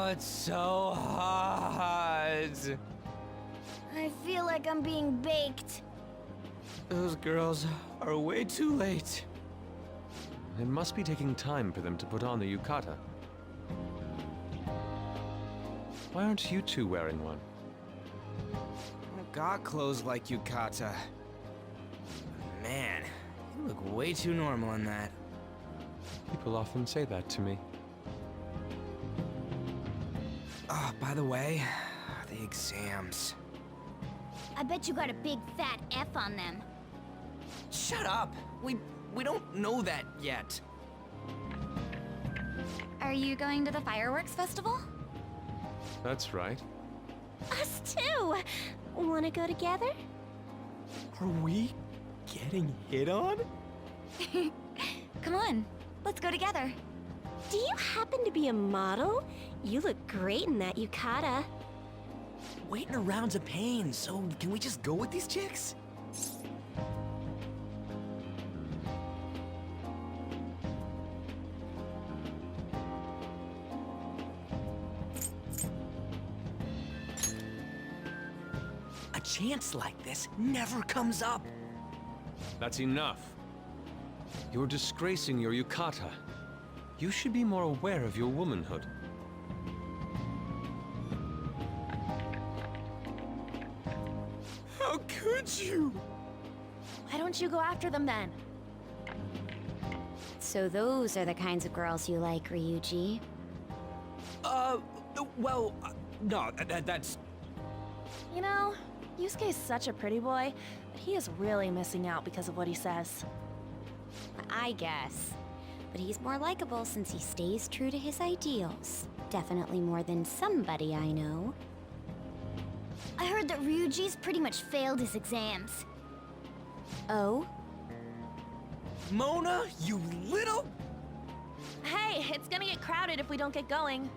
it's so hot. I feel like I'm being baked. Those girls are way too late. It must be taking time for them to put on the yukata. Why aren't you two wearing one? I got clothes like yukata. Man, you look way too normal in that. People often say that to me. Oh, by the way, the exams. I bet you got a big fat F on them. Shut up! We don't know that yet. Are you going to the Fireworks Festival? That's right. Us too! Wanna go together? Are we getting hit on? Come on, let's go together. Do you happen to be a model? You look great in that yukata. Waiting around's a pain, so can we just go with these chicks? A chance like this never comes up. That's enough. You're disgracing your yukata. You should be more aware of your womanhood. How could you? Why don't you go after them then? So those are the kinds of girls you like, Ryuji. Well, no, that's... You know, Yusuke's such a pretty boy, but he is really missing out because of what he says. I guess. But he's more likable since he stays true to his ideals. Definitely more than somebody I know. I heard that Ryuji's pretty much failed his exams. Oh? Mona, you little... Hey, it's gonna get crowded if we don't get going.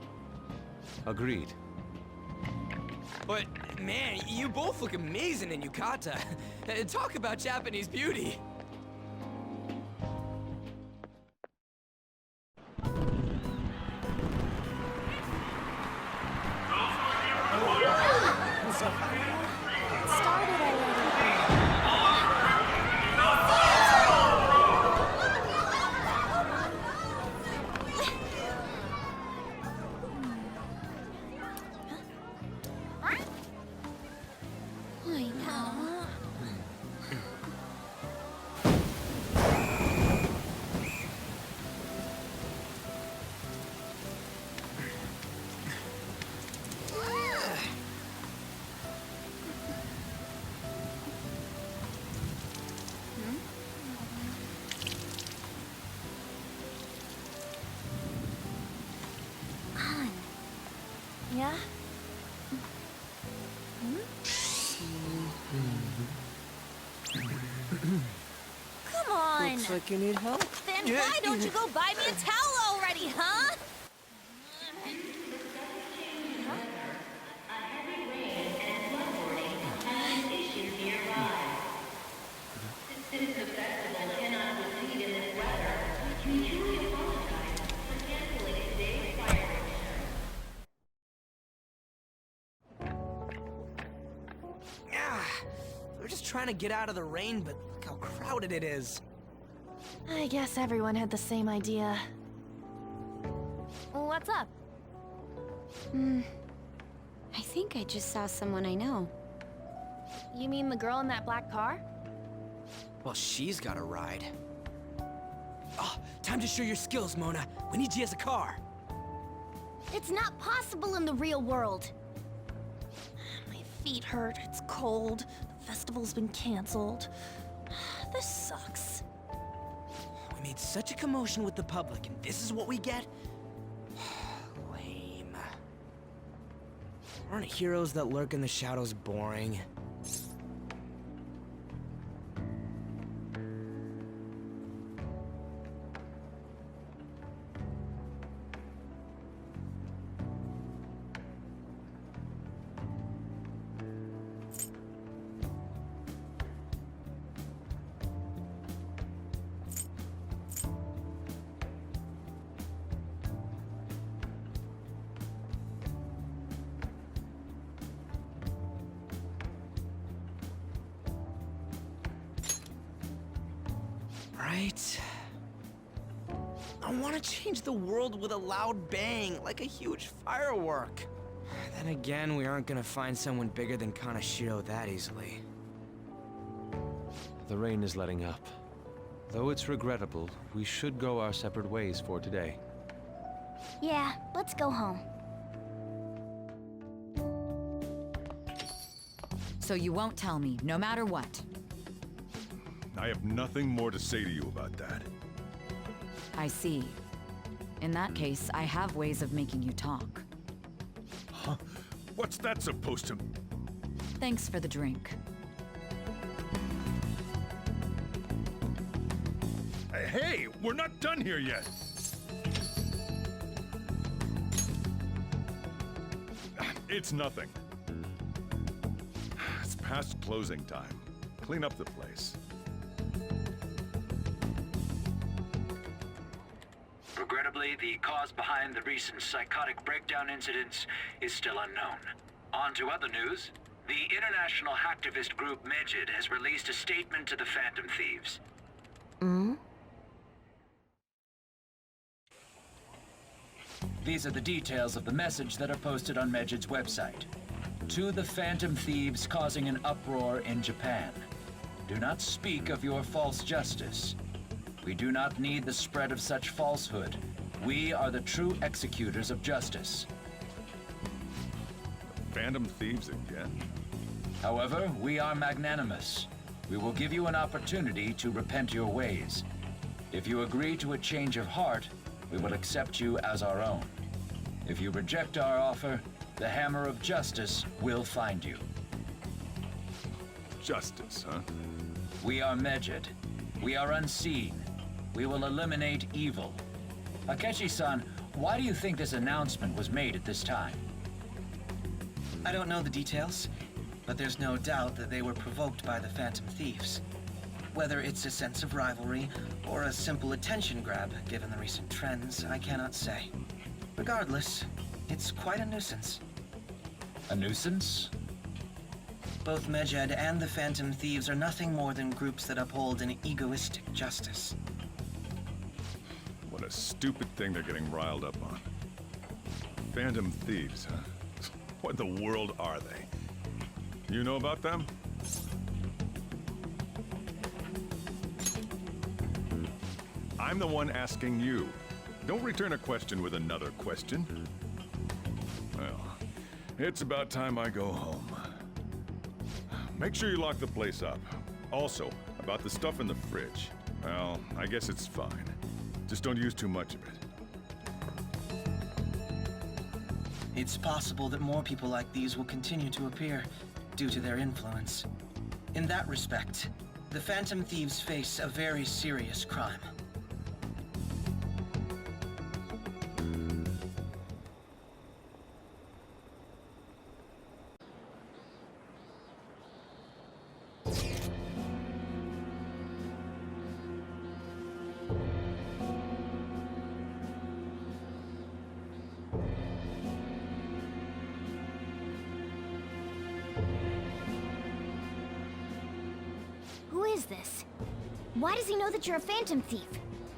Agreed. But, man, you both look amazing in yukata. Talk about Japanese beauty. I know. Yeah? Come on! Looks like you need help. Then why don't you go buy me a towel already, huh? We're just trying to get out of the rain, but look how crowded it is. I guess everyone had the same idea. What's up? I think I just saw someone I know. You mean the girl in that black car? Well, she's got a ride. Oh, time to show your skills, Mona. We need you as a car. It's not possible in the real world. My feet hurt, it's cold, the festival's been canceled. This sucks. We made such a commotion with the public, and this is what we get? Lame. Aren't heroes that lurk in the shadows boring? right. I want to change the world with a loud bang, like a huge firework. Then again, we aren't gonna find someone bigger than Kanashiro that easily. The rain is letting up. Though it's regrettable, we should go our separate ways for today. Yeah, let's go home. So you won't tell me, no matter what. I have nothing more to say to you about that. I see. In that case, I have ways of making you talk. Huh? What's that supposed to... Thanks for the drink. Hey, we're not done here yet! It's nothing. It's past closing time. Clean up the place. Regrettably, the cause behind the recent psychotic breakdown incidents is still unknown. On to other news. The international hacktivist group Megid has released a statement to the Phantom Thieves. These are the details of the message that are posted on Megid's website. To the Phantom Thieves causing an uproar in Japan. Do not speak of your false justice. We do not need the spread of such falsehood. We are the true executors of justice. Phantom Thieves again? However, we are magnanimous. We will give you an opportunity to repent your ways. If you agree to a change of heart, we will accept you as our own. If you reject our offer, the hammer of justice will find you. Justice, huh? We are Megid. We are unseen. We will eliminate evil. Akechi-san, why do you think this announcement was made at this time? I don't know the details, but there's no doubt that they were provoked by the Phantom Thieves. Whether it's a sense of rivalry or a simple attention grab, given the recent trends, I cannot say. Regardless, it's quite a nuisance. A nuisance? Both Megid and the Phantom Thieves are nothing more than groups that uphold an egoistic justice. What a stupid thing they're getting riled up on. Phantom Thieves, huh? What in the world are they? You know about them? I'm the one asking you. Don't return a question with another question. Well, it's about time I go home. Make sure you lock the place up. Also, about the stuff in the fridge. Well, I guess it's fine. Just don't use too much of it. It's possible that more people like these will continue to appear due to their influence. In that respect, the Phantom Thieves face a very serious crime. Who is this? Why does he know that you're a Phantom Thief?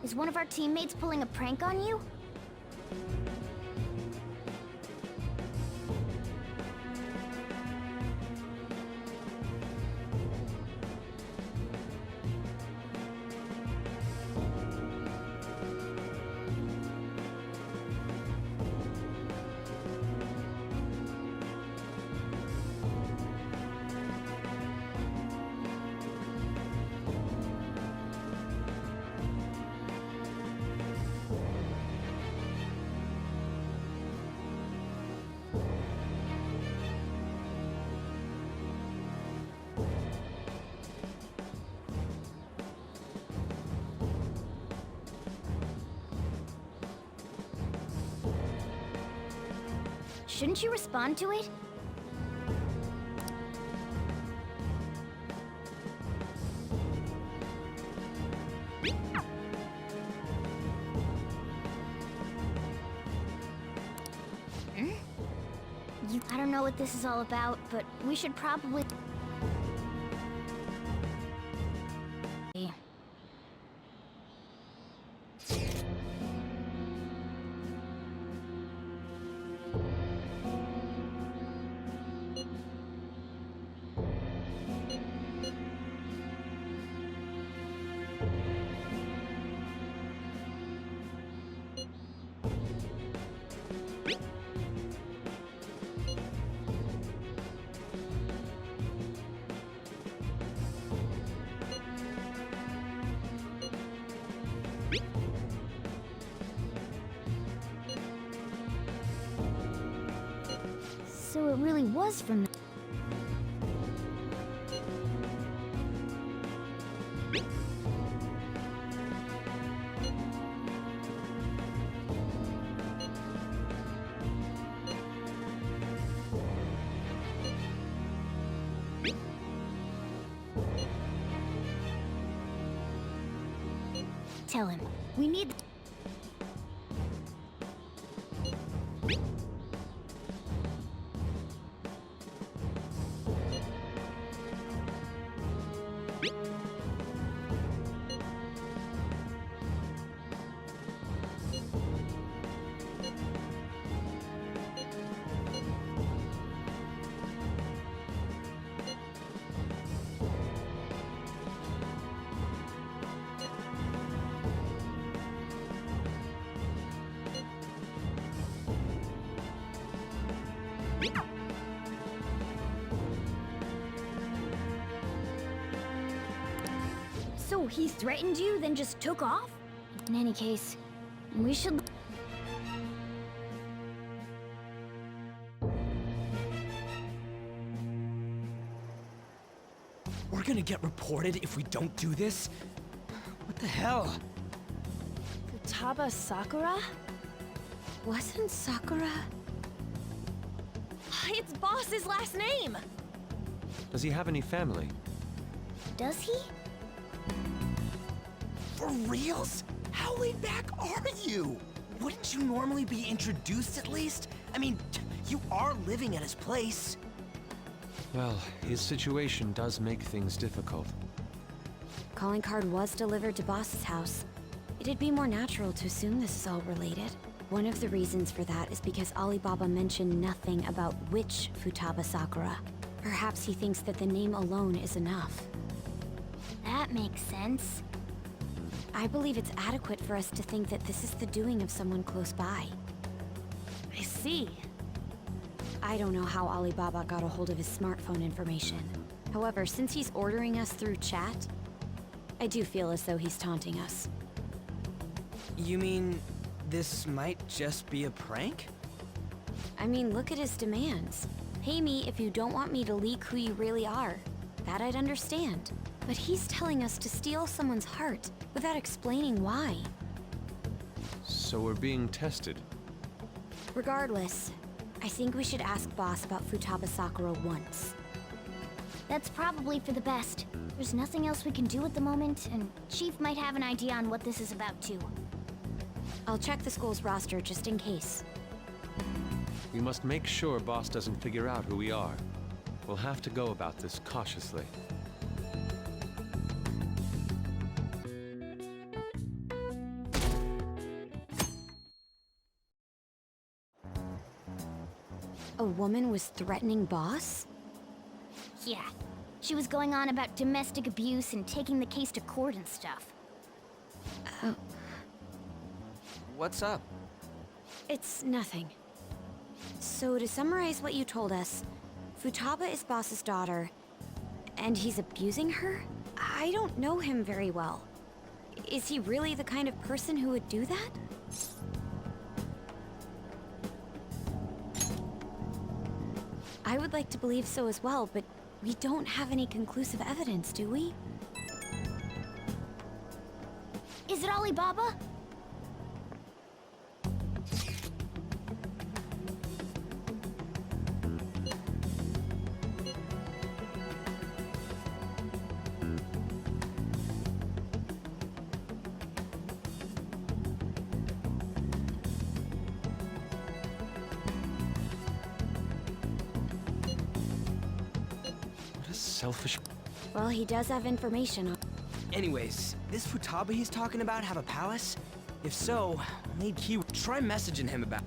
Is one of our teammates pulling a prank on you? Shouldn't you respond to it? I don't know what this is all about, but we should probably... So it really was from the... Tell him. We need... So he threatened you, then just took off? In any case, we should... We're gonna get reported if we don't do this? What the hell? Futaba Sakura? Wasn't Sakura? It's Boss's last name! Does he have any family? Does he? For reals? How laid back are you? Wouldn't you normally be introduced at least? I mean, you are living at his place. Well, his situation does make things difficult. Calling card was delivered to Boss's house. It'd be more natural to assume this is all related. One of the reasons for that is because Alibaba mentioned nothing about which Futaba Sakura. Perhaps he thinks that the name alone is enough. That makes sense. I believe it's adequate for us to think that this is the doing of someone close by. I see. I don't know how Alibaba got a hold of his smartphone information. However, since he's ordering us through chat, I do feel as though he's taunting us. You mean this might just be a prank? I mean, look at his demands. Pay me if you don't want me to leak who you really are. That I'd understand. But he's telling us to steal someone's heart without explaining why. So we're being tested. Regardless, I think we should ask Boss about Futaba Sakura once. That's probably for the best. There's nothing else we can do at the moment, and Chief might have an idea on what this is about too. I'll check the school's roster just in case. We must make sure Boss doesn't figure out who we are. We'll have to go about this cautiously. A woman was threatening Boss? Yeah. She was going on about domestic abuse and taking the case to court and stuff. What's up? It's nothing. So to summarize what you told us, Futaba is Boss's daughter, and he's abusing her? I don't know him very well. Is he really the kind of person who would do that? I would like to believe so as well, but we don't have any conclusive evidence, do we? Is it Alibaba? Selfish. Well, he does have information on... Anyways, this Futaba he's talking about have a palace? If so, we'll need key... Try messaging him about...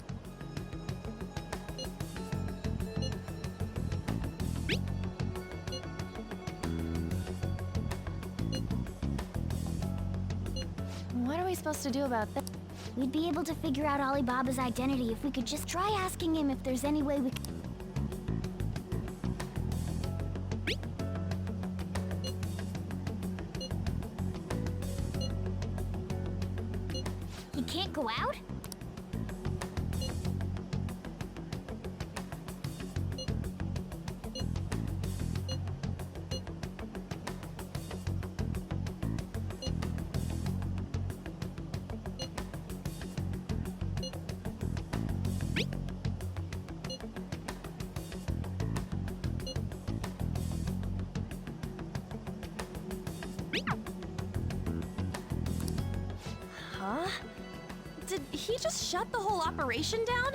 What are we supposed to do about this? We'd be able to figure out Alibaba's identity if we could just try asking him if there's any way we... He can't go out? Huh? Did he just shut the whole operation down?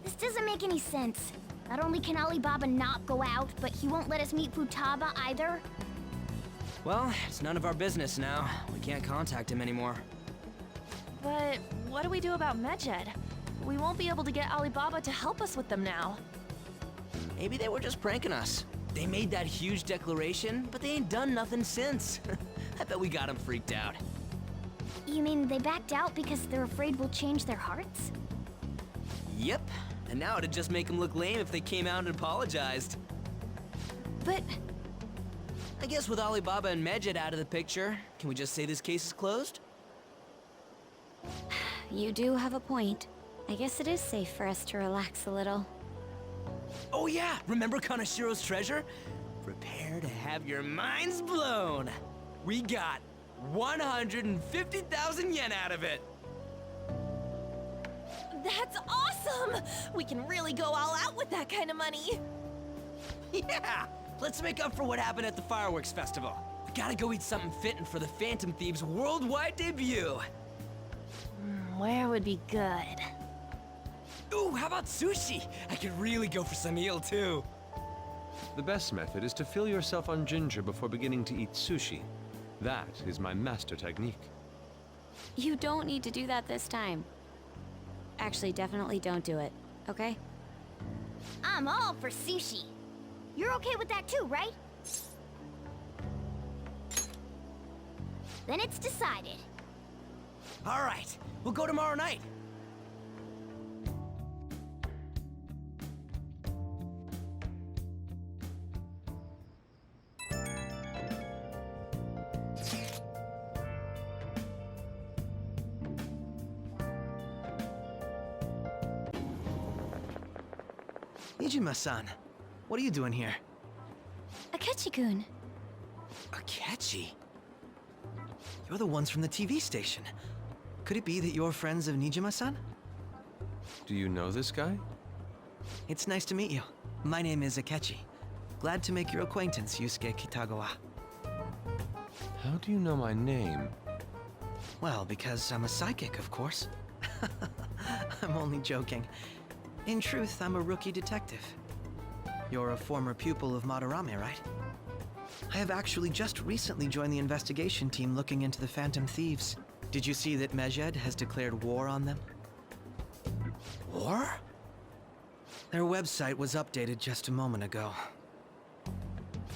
This doesn't make any sense. Not only can Alibaba not go out, but he won't let us meet Futaba either. Well, it's none of our business now. We can't contact him anymore. But what do we do about Medjed? We won't be able to get Alibaba to help us with them now. Maybe they were just pranking us. They made that huge declaration, but they ain't done nothing since. I bet we got them freaked out. You mean they backed out because they're afraid we'll change their hearts? Yep. And now it'd just make them look lame if they came out and apologized. But I guess with Alibaba and Medjed out of the picture, can we just say this case is closed? You do have a point. I guess it is safe for us to relax a little. Oh yeah, remember Kanashiro's treasure? Prepare to have your minds blown. We got 150,000 yen out of it. that's awesome! We can really go all out with that kind of money. Yeah! Let's make up for what happened at the Fireworks Festival. We gotta go eat something fitting for the Phantom Thieves' worldwide debut. Where would be good? Ooh, how about sushi? I could really go for some eel, too. The best method is to fill yourself on ginger before beginning to eat sushi. That is my master technique. You don't need to do that this time. Actually, definitely don't do it, okay? I'm all for sushi. You're okay with that too, right? Then it's decided. All right, we'll go tomorrow night. Nijima-san, what are you doing here? Akechi-kun. Akechi? You're the ones from the TV station. Could it be that you're friends of Nijima-san? Do you know this guy? It's nice to meet you. My name is Akechi. Glad to make your acquaintance, Yusuke Kitagawa. How do you know my name? Well, because I'm a psychic, of course. I'm only joking. In truth, I'm a rookie detective. You're a former pupil of Madarame, right? I have actually just recently joined the investigation team looking into the Phantom Thieves. Did you see that Medjed has declared war on them? War? Their website was updated just a moment ago.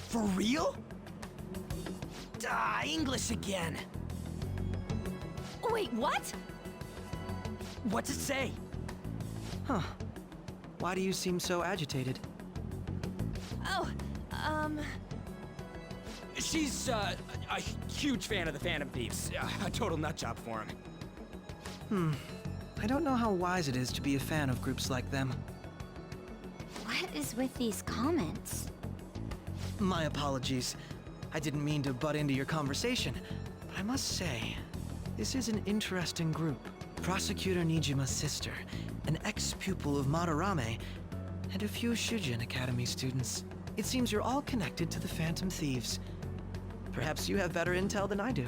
For real? English again. Wait, what? What's it say? Huh. Why do you seem so agitated? Oh, She's, a huge fan of the Phantom Thieves. A total nutjob for him. I don't know how wise it is to be a fan of groups like them. What is with these comments? My apologies. I didn't mean to butt into your conversation, but I must say, this is an interesting group. Prosecutor Nijima's sister, an ex-pupil of Madarame, and a few Shujin Academy students. It seems you're all connected to the Phantom Thieves. Perhaps you have better intel than I do.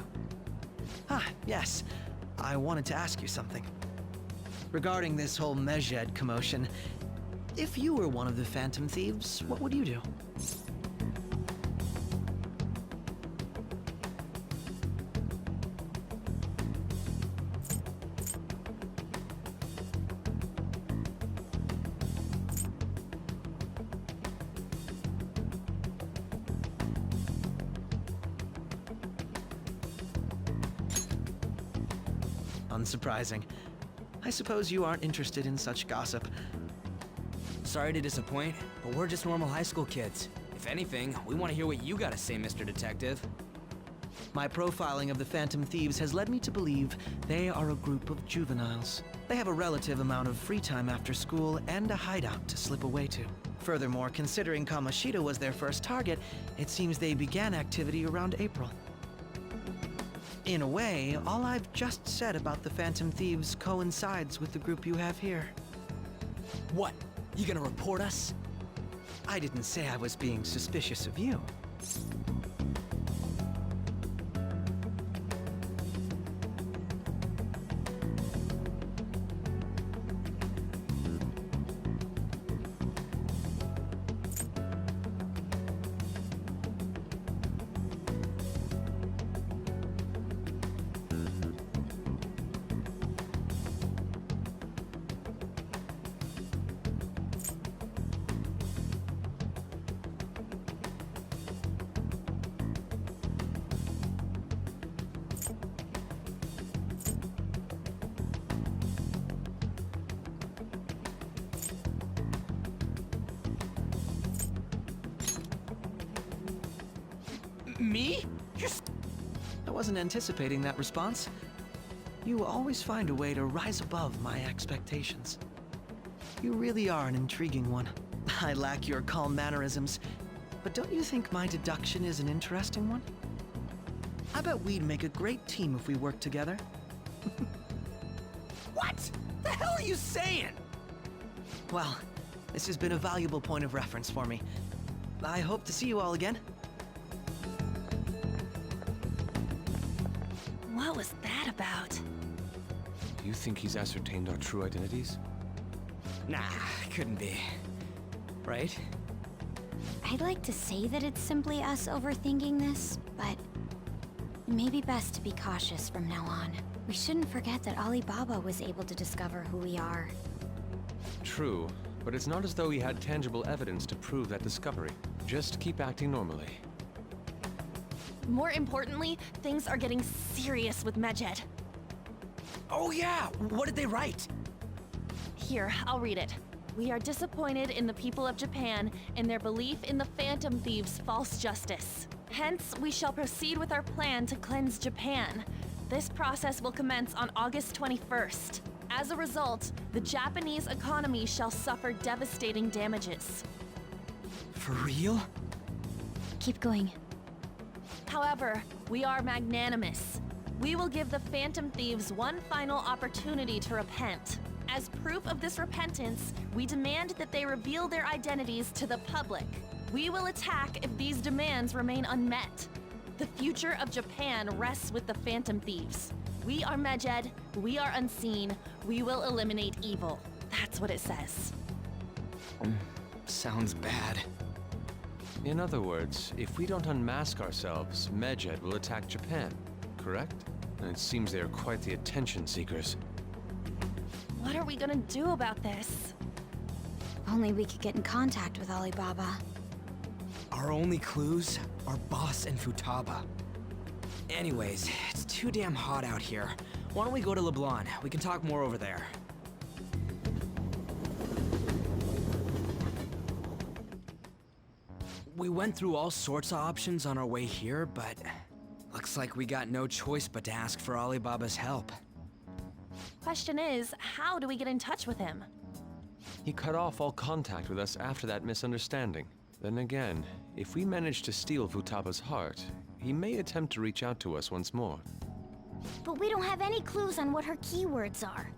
Ah, yes. I wanted to ask you something. Regarding this whole Medjed commotion, if you were one of the Phantom Thieves, what would you do? Unsurprising. I suppose you aren't interested in such gossip. Sorry to disappoint, but we're just normal high school kids. If anything, we want to hear what you gotta say, Mr. Detective. My profiling of the Phantom Thieves has led me to believe they are a group of juveniles. They have a relative amount of free time after school and a hideout to slip away to. Furthermore, considering Kamoshida was their first target, it seems they began activity around April. In a way, all I've just said about the Phantom Thieves coincides with the group you have here. What? You gonna report us? I didn't say I was being suspicious of you. Me? I wasn't anticipating that response. You always find a way to rise above my expectations. You really are an intriguing one. I lack your calm mannerisms, but don't you think my deduction is an interesting one? I bet we'd make a great team if we worked together. What? The hell are you saying? Well, this has been a valuable point of reference for me. I hope to see you all again. What was that about? Do you think he's ascertained our true identities? Nah, couldn't be. Right? I'd like to say that it's simply us overthinking this, but it may be best to be cautious from now on. We shouldn't forget that Alibaba was able to discover who we are. True, but it's not as though he had tangible evidence to prove that discovery. Just keep acting normally. More importantly, things are getting serious with Medjed. Oh yeah, what did they write? Here, I'll read it. We are disappointed in the people of Japan in their belief in the Phantom Thieves' false justice. Hence, we shall proceed with our plan to cleanse Japan. This process will commence on August 21st. As a result, the Japanese economy shall suffer devastating damages. For real? Keep going. However, we are magnanimous. We will give the Phantom Thieves one final opportunity to repent. As proof of this repentance, we demand that they reveal their identities to the public. We will attack if these demands remain unmet. The future of Japan rests with the Phantom Thieves. We are Medjed, we are unseen, we will eliminate evil. That's what it says. Sounds bad. In other words, if we don't unmask ourselves, Medjed will attack Japan, correct? And it seems they are quite the attention seekers. What are we gonna do about this? Only we could get in contact with Alibaba. Our only clues are Boss and Futaba. Anyways, it's too damn hot out here. Why don't we go to LeBlanc? We can talk more over there. We went through all sorts of options on our way here, but looks like we got no choice but to ask for Alibaba's help. Question is, how do we get in touch with him? He cut off all contact with us after that misunderstanding. Then again, if we manage to steal Futaba's heart, he may attempt to reach out to us once more. But we don't have any clues on what her keywords are.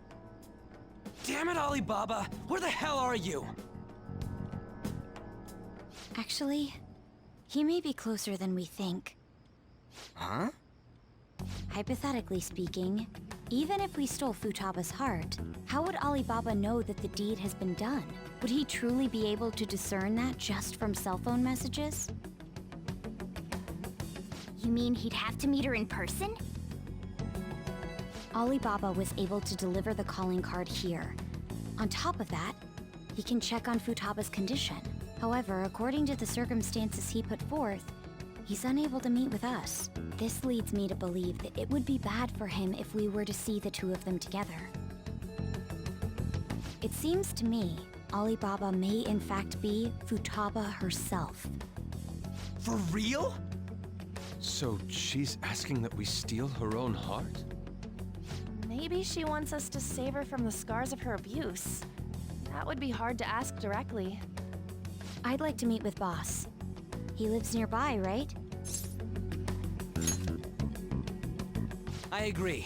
Damn it, Alibaba! Where the hell are you? Actually, he may be closer than we think. Huh? Hypothetically speaking, even if we stole Futaba's heart, how would Alibaba know that the deed has been done? Would he truly be able to discern that just from cell phone messages? You mean he'd have to meet her in person? Alibaba was able to deliver the calling card here. On top of that, he can check on Futaba's condition. However, according to the circumstances he put forth, he's unable to meet with us. This leads me to believe that it would be bad for him if we were to see the two of them together. It seems to me Alibaba may in fact be Futaba herself. For real? So she's asking that we steal her own heart? Maybe she wants us to save her from the scars of her abuse. That would be hard to ask directly. I'd like to meet with Boss. He lives nearby, right? I agree.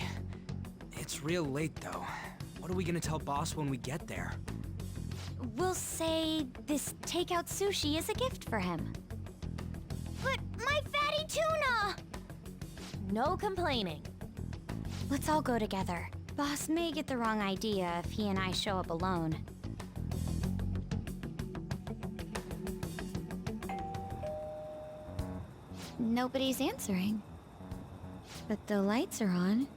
It's real late, though. What are we gonna tell Boss when we get there? We'll say this takeout sushi is a gift for him. But my fatty tuna! No complaining. Let's all go together. Boss may get the wrong idea if he and I show up alone. Nobody's answering. But the lights are on.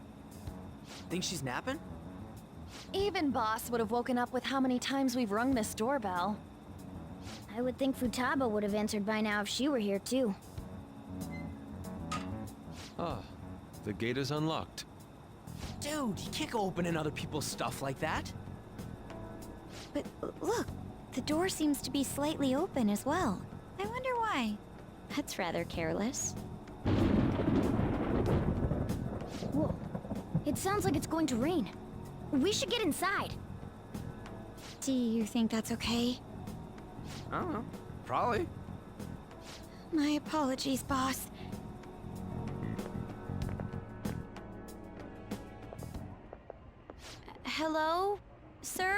Think she's napping? Even Boss would have woken up with how many times we've rung this doorbell. I would think Futaba would have answered by now if she were here too. Ah, the gate is unlocked. Dude, you can't go opening other people's stuff like that. But look, the door seems to be slightly open as well. I wonder why. That's rather careless. Whoa. It sounds like it's going to rain. We should get inside. Do you think that's okay? I don't know. Probably. My apologies, boss. Hello, sir?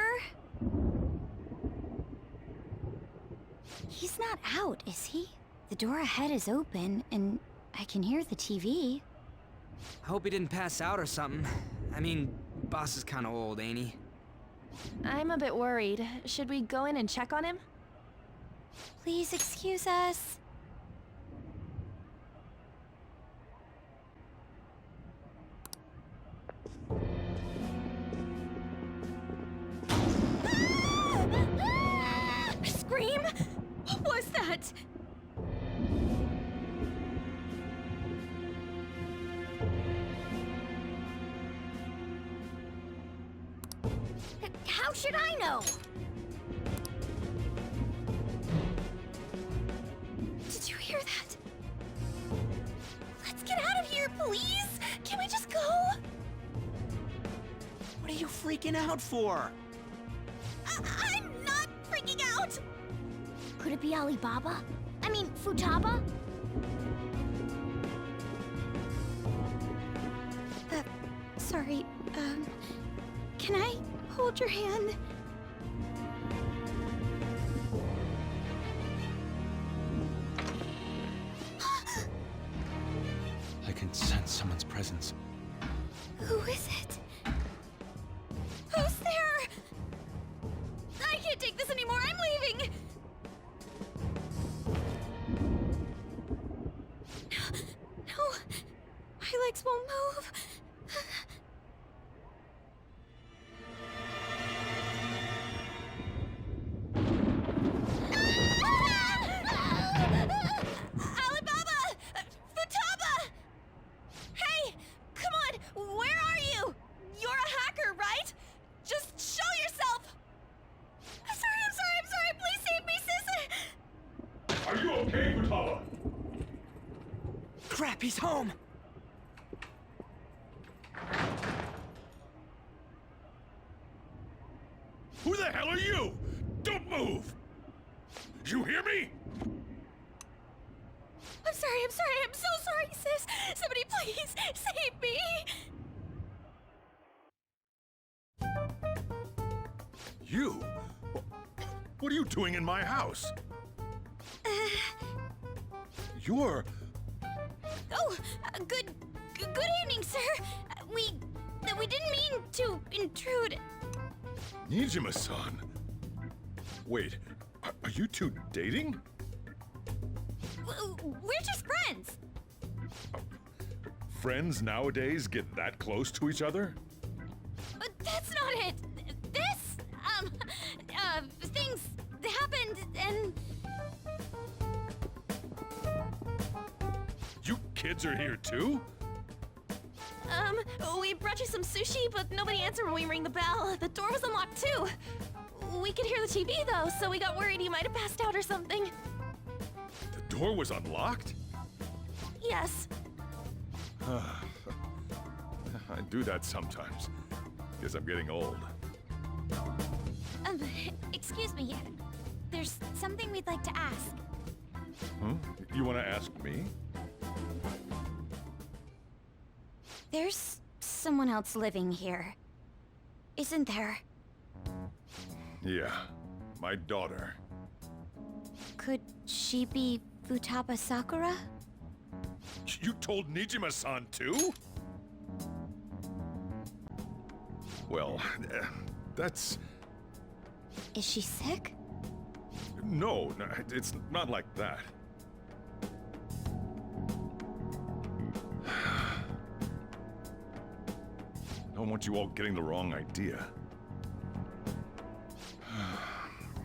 He's not out, is he? The door ahead is open, and I can hear the TV. I hope he didn't pass out or something. I mean, boss is kind of old, ain't he? I'm a bit worried. Should we go in and check on him? Please excuse us. Scream? What was that? How should I know? Did you hear that? Let's get out of here, please! Can we just go? What are you freaking out for? I'm not freaking out! Could it be Alibaba? I mean, Futaba? Sorry, can I hold your hand? I can sense someone's presence. Who is it? Who's there? I can't take this anymore. I'm leaving. No, my legs won't move. Alibaba! Futaba! Hey, come on, where are you? You're a hacker, right? Just show yourself! I'm sorry, please save me, sister! Are you okay, Futaba? Crap, he's home! Who the hell are you? Don't move! You hear me? I'm so sorry, sis! Somebody please, save me! You? What are you doing in my house? You're... Oh, good evening, sir! We didn't mean to intrude. Nijima-san. Wait, are you two dating? We're just friends. Friends nowadays get that close to each other? But that's not it. This, things happened and... You kids are here too? We brought you some sushi, but nobody answered when we rang the bell. The door was unlocked too. We could hear the TV though, so we got worried he might have passed out or something. The door was unlocked? Yes. I do that sometimes. Guess I'm getting old. Excuse me. There's something we'd like to ask. Huh? You want to ask me? There's someone else living here, isn't there? Yeah, my daughter. Could she be Futaba Sakura? You told Nijima-san too? Well, that's... Is she sick? No, it's not like that. I don't want you all getting the wrong idea.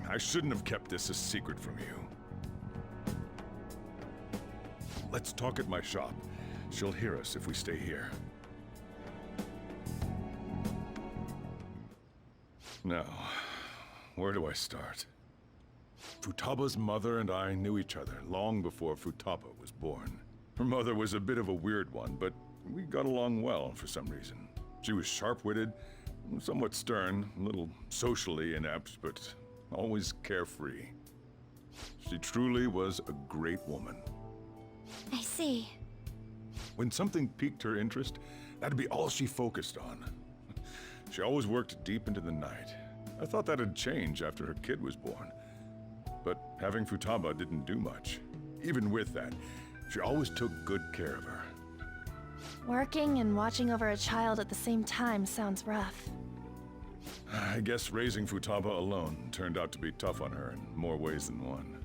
I shouldn't have kept this a secret from you. Let's talk at my shop. She'll hear us if we stay here. Now, where do I start? Futaba's mother and I knew each other long before Futaba was born. Her mother was a bit of a weird one, but We got along well for some reason. She was sharp-witted, somewhat stern, a little socially inept, but always carefree. She truly was a great woman. I see. When something piqued her interest, that'd be all she focused on. She always worked deep into the night. I thought that'd change after her kid was born. But having Futaba didn't do much. Even with that, she always took good care of her. Working and watching over a child at the same time sounds rough. I guess raising Futaba alone turned out to be tough on her in more ways than one.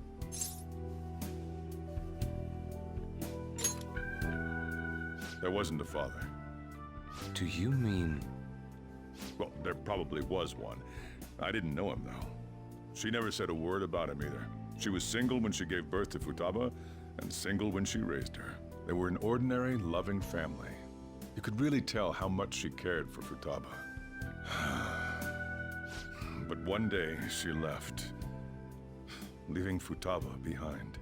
There wasn't a father. Do you mean... Well, there probably was one. I didn't know him, though. She never said a word about him either. She was single when she gave birth to Futaba, and single when she raised her. They were an ordinary, loving family. You could really tell how much she cared for Futaba. But one day, she left, leaving Futaba behind.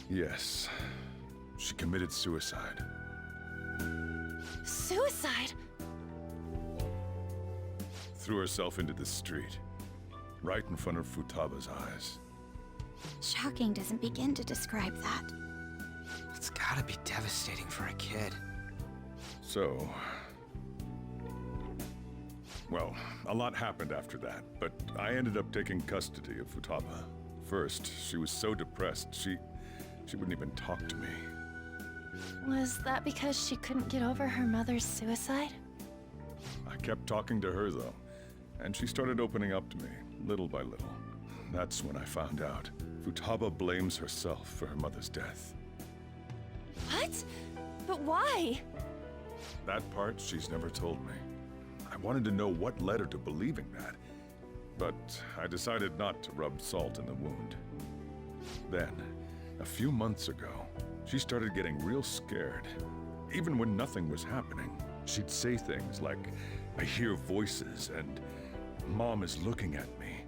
Yes, she committed suicide. Suicide? Threw herself into the street, right in front of Futaba's eyes. Shocking doesn't begin to describe that. It's gotta be devastating for a kid. So... Well, a lot happened after that, but I ended up taking custody of Futaba. First, she was so depressed, she wouldn't even talk to me. Was that because she couldn't get over her mother's suicide? I kept talking to her, though, and she started opening up to me, little by little. That's when I found out. Futaba blames herself for her mother's death. What? But why? That part she's never told me. I wanted to know what led her to believing that, but I decided not to rub salt in the wound. Then, a few months ago, she started getting real scared. Even when nothing was happening, she'd say things like, "I hear voices," and "Mom is looking at me."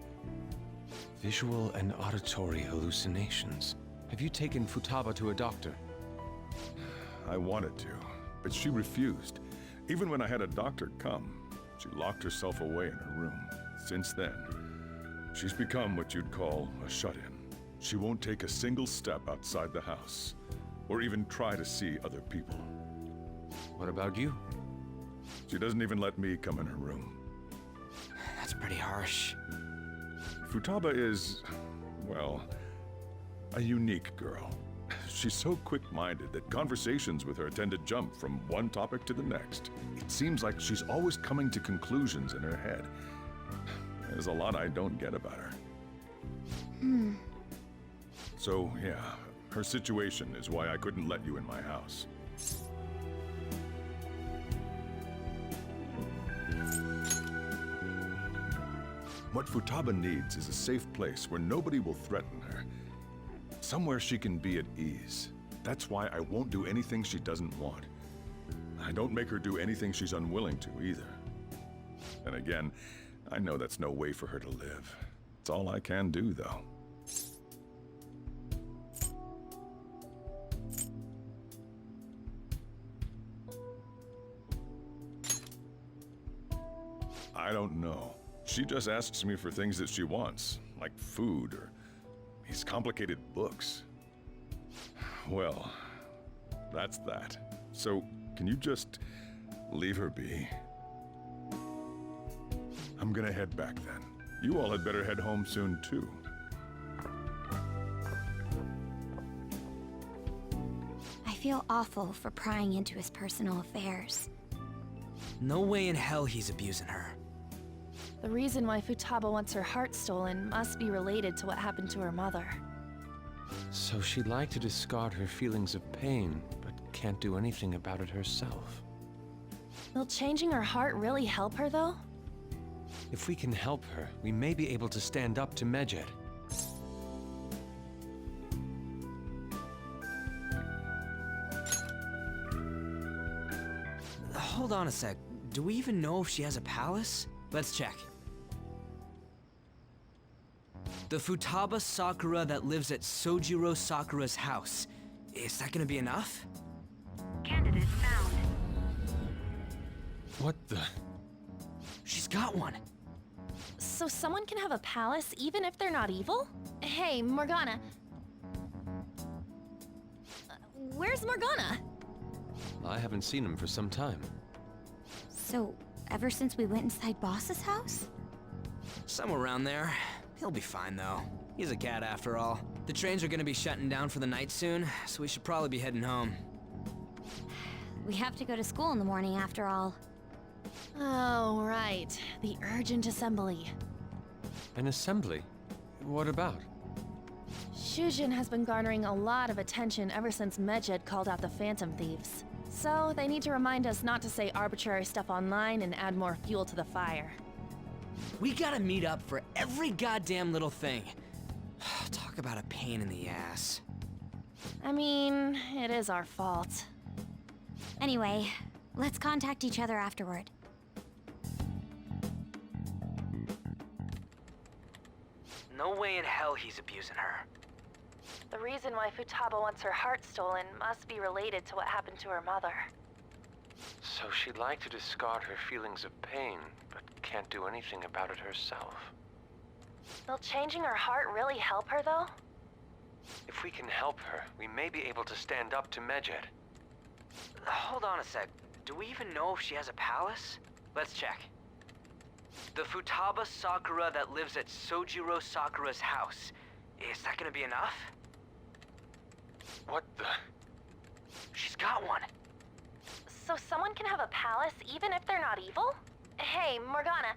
Visual and auditory hallucinations. Have you taken Futaba to a doctor? I wanted to, but she refused. Even when I had a doctor come, she locked herself away in her room. Since then, she's become what you'd call a shut-in. She won't take a single step outside the house, or even try to see other people. What about you? She doesn't even let me come in her room. That's pretty harsh. Futaba is, well, a unique girl. She's so quick-minded that conversations with her tend to jump from one topic to the next. It seems like she's always coming to conclusions in her head. There's a lot I don't get about her. So, yeah, her situation is why I couldn't let you in my house. What Futaba needs is a safe place where nobody will threaten her. Somewhere she can be at ease. That's why I won't do anything she doesn't want. I don't make her do anything she's unwilling to, either. And again, I know that's no way for her to live. It's all I can do, though. I don't know. She just asks me for things that she wants, like food or these complicated books. Well, that's that. So, can you just leave her be? I'm gonna head back then. You all had better head home soon, too. I feel awful for prying into his personal affairs. No way in hell he's abusing her. The reason why Futaba wants her heart stolen must be related to what happened to her mother. So she'd like to discard her feelings of pain, but can't do anything about it herself. Will changing her heart really help her, though? If we can help her, we may be able to stand up to Medjed. Hold on a sec. Do we even know if she has a palace? Let's check. The Futaba Sakura that lives at Sojiro Sakura's house. Is that gonna be enough? Candidate found. What the? She's got one. So someone can have a palace even if they're not evil? Hey, Morgana. Where's Morgana? I haven't seen him for some time. So, ever since we went inside Boss's house? Somewhere around there. He'll be fine, though. He's a cat after all. The trains are gonna be shutting down for the night soon, so we should probably be heading home. We have to go to school in the morning after all. Oh, right. The urgent assembly. An assembly? What about? Shujin has been garnering a lot of attention ever since Medjed called out the Phantom Thieves. So they need to remind us not to say arbitrary stuff online and add more fuel to the fire. We gotta meet up for every goddamn little thing. Talk about a pain in the ass. I mean, it is our fault. Anyway, let's contact each other afterward. No way in hell he's abusing her. The reason why Futaba wants her heart stolen must be related to what happened to her mother. So she'd like to discard her feelings of pain, but can't do anything about it herself. Will changing her heart really help her, though? If we can help her, we may be able to stand up to Medjed. Hold on a sec. Do we even know if she has a palace? Let's check. The Futaba Sakura that lives at Sojiro Sakura's house. Is that gonna be enough? What the? She's got one. So someone can have a palace even if they're not evil? Hey, Morgana,